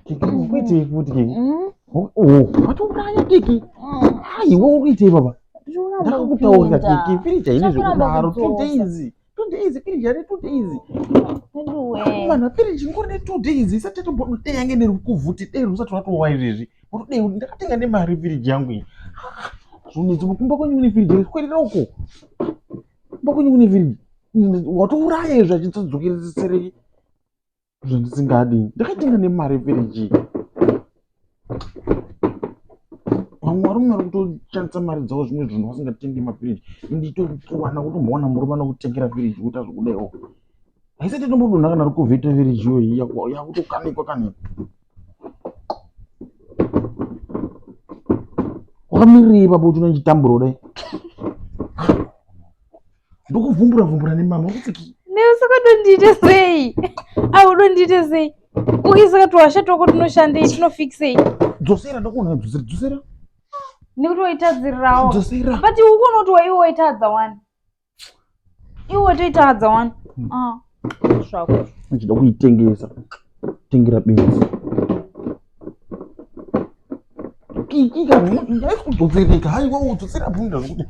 Kiki, uite futhi kiki. Atouraya kiki. Hayi uite baba. Ndakakutaurira kiki, firija ine zvekudaro 2 days. 2 days firija ine 2 days. Mana firija ngori 2 days isati tombotenga nerukuvhuti dero usati watowa izvezvi. Urudei ndakatenga nemari firija yangu iyi. Zvonezi kumba kwenyu kune firija kwerera uko. Kumba kwenyu kune firija. Watouraya izvo achitodzokeresere zvandisingadi. Ndakatenga nemari firiji. Vamwe varume vari kutoshandisa mari dzavo zvimwe zvinhu vasingatengi mafiriji. Nditowana kutombowana murume anokutengera firiji kuita zvokudaiwo. Haisati tombodonha kana rukuvheta firiji iyoyi yakutokanikwa kanikwa. Wakamirira ipapo kuti unechitamburo dai. Ndokuvhumbura nemama kuti neusakadondiite sei? Audondiite sei? Ukisaka twashatoko tinoshandei tinofikisei? Dzosera ndakuona dzosera. Nekuti waitadzirirawo. Dzosera. But ukuona kuti waiwo waitadza wani. Iwo watoitadza wani. Zvako. Uchida kuitengesa. Tengera benzi. Kiki kana yaikudzosera hayi wawo dzosera bunda zvokuti